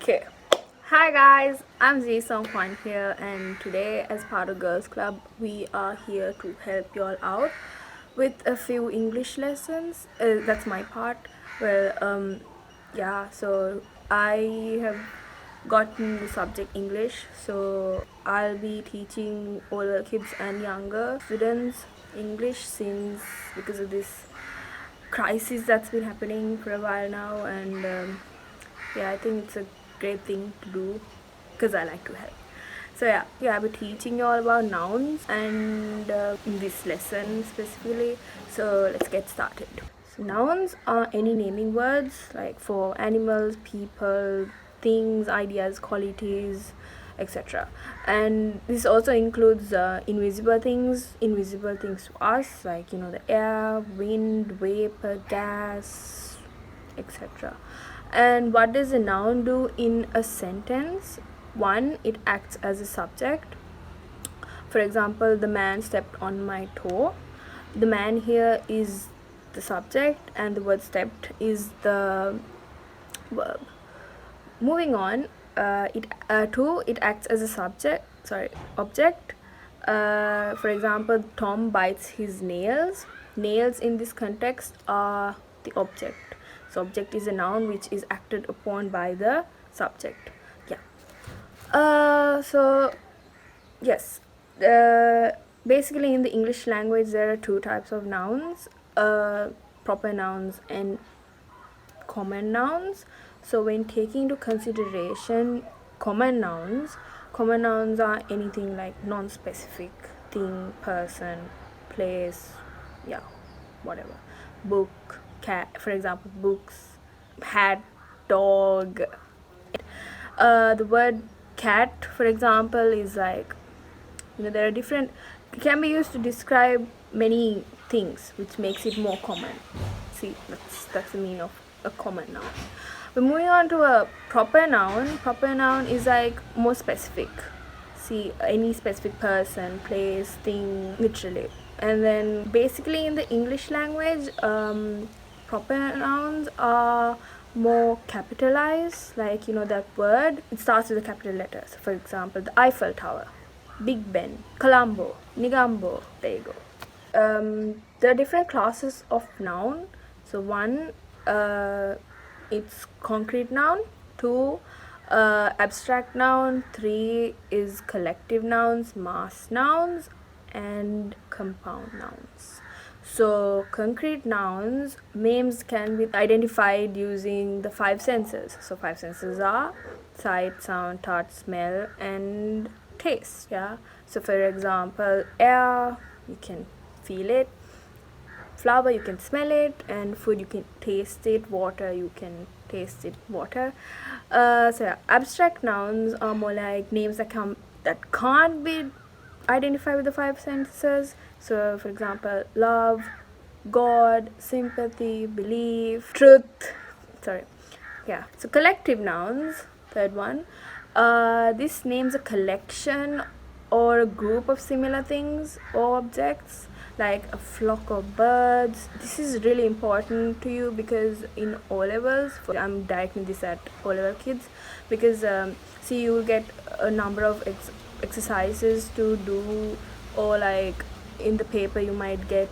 Okay. Hi guys, I'm Z Songkwan here, and today as part of Girls Club we are here to help you all out with a few English lessons. That's my part. Well, yeah, so I have gotten the subject English, so I'll be teaching older kids and younger students English since because of this crisis that's been happening for a while now, and yeah, I think it's a great thing to do because I like to help. So yeah, I'll be teaching you all about nouns and in this lesson specifically. So let's get started. So nouns are any naming words like for animals, people, things, ideas, qualities, etc. And this also includes invisible things to us, like the air, wind, vapor, gas, etc. And what does a noun do in a sentence? One, it acts as a subject. For example, the man stepped on my toe. The man here is the subject and the word stepped is the verb. Moving on, it acts as a object. For example, Tom bites his nails. Nails in this context are the object. So object is a noun which is acted upon by the subject. Yeah. So yes. Basically, in the English language, there are two types of nouns: proper nouns and common nouns. So when taking into consideration common nouns are anything like non-specific thing, person, place, yeah, whatever. Book, cat, for example, books, hat, dog. The word cat, for example, is like, there are different, it can be used to describe many things, which makes it more common. See, that's the meaning of a common noun. But moving on to a proper noun is like more specific. See, any specific person, place, thing, literally. And then basically in the English language, proper nouns are more capitalized, like that word, it starts with a capital letter. So for example, the Eiffel Tower, Big Ben, Colombo, Nigambo. There you go. There are different classes of noun. So one, it's concrete noun. Two, abstract noun. Three is collective nouns, mass nouns, and compound nouns. So concrete nouns, names can be identified using the five senses. So five senses are sight, sound, touch, smell, and taste. Yeah. So for example, air, you can feel it. Flower, you can smell it. And food, you can taste it. Water, you can taste it. Water. Abstract nouns are more like names that can't be identified with the five senses. So for example, love, God, sympathy, belief, truth. So collective nouns, third one. This names a collection or a group of similar things or objects, like a flock of birds. This is really important to you because in O levels, I'm directing this at O level kids, because see, you will get a number of exercises to do, or like in the paper you might get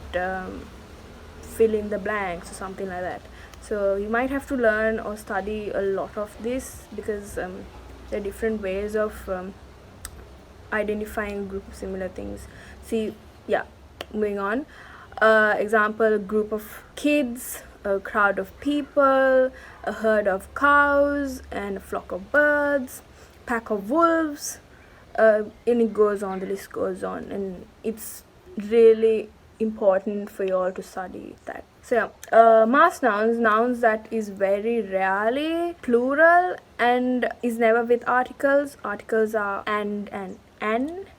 fill in the blanks or something like that. So you might have to learn or study a lot of this, because there are different ways of identifying a group of similar things. See, yeah, moving on. Example, group of kids, a crowd of people, a herd of cows, and a flock of birds, pack of wolves, and it goes on, the list goes on, and it's really important for you all to study that. So mass nouns that is very rarely plural and is never with articles. Articles are and.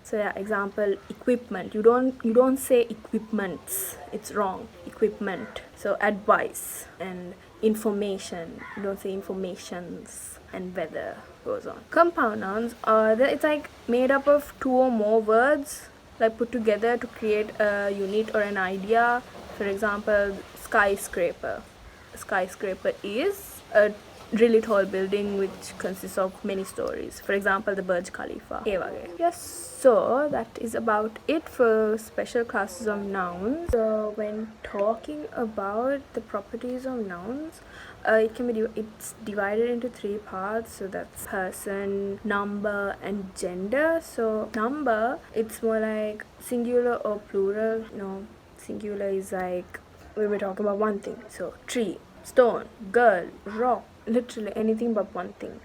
So yeah, example, equipment. You don't say equipments, it's wrong. Equipment. So advice and information. You don't say informations. And weather goes on. Compound nouns are it's like made up of two or more words, like put together to create a unit or an idea. For example, skyscraper. A skyscraper is a really tall building which consists of many stories. For example, the Burj Khalifa. Yes, so that is about it for special classes of nouns. So when talking about the properties of nouns, it's divided into three parts. So that's person, number, and gender. So number, it's more like singular or plural. Singular is like when we're talking about one thing. So tree, stone, girl, rock, literally anything but one thing.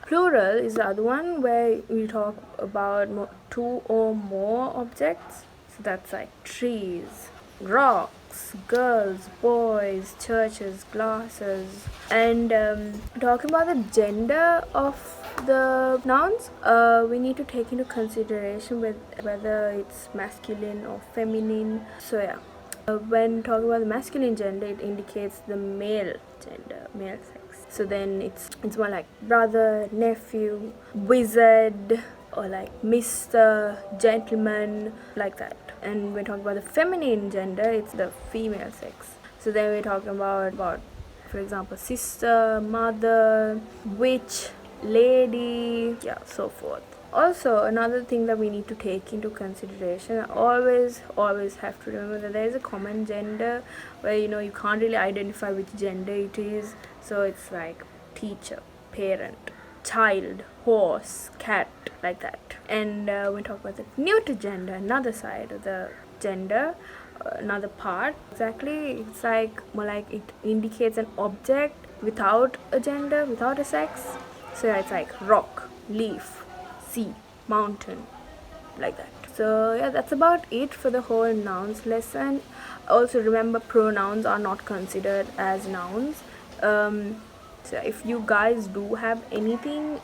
Plural is the other one where we talk about two or more objects. So that's like trees, rocks, girls, boys, churches, glasses. And talking about the gender of the nouns, we need to take into consideration whether it's masculine or feminine. So yeah. When talking about the masculine gender, it indicates the male gender, male sex. So then it's more like brother, nephew, wizard, or like Mr. Gentleman, like that. And when talking about the feminine gender, it's the female sex. So then we're talking about for example, sister, mother, witch, lady, yeah, so forth. Also, another thing that we need to take into consideration, always have to remember that there is a common gender where you can't really identify which gender it is. So it's like teacher, parent, child, horse, cat, like that. And we talk about the neuter gender, another side of the gender, another part. Exactly, it's like more like it indicates an object without a gender, without a sex. So yeah, it's like rock, leaf, sea, mountain, like that. So yeah, that's about it for the whole nouns lesson. Also remember, pronouns are not considered as nouns. So if you guys do have anything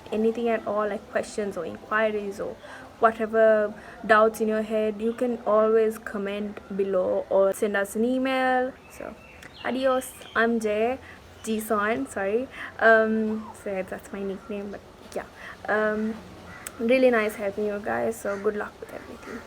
at all, like questions or inquiries or whatever doubts in your head, you can always comment below or send us an email. So adios, I'm Json, sorry. So that's my nickname, but yeah. Really nice helping you guys, so good luck with everything.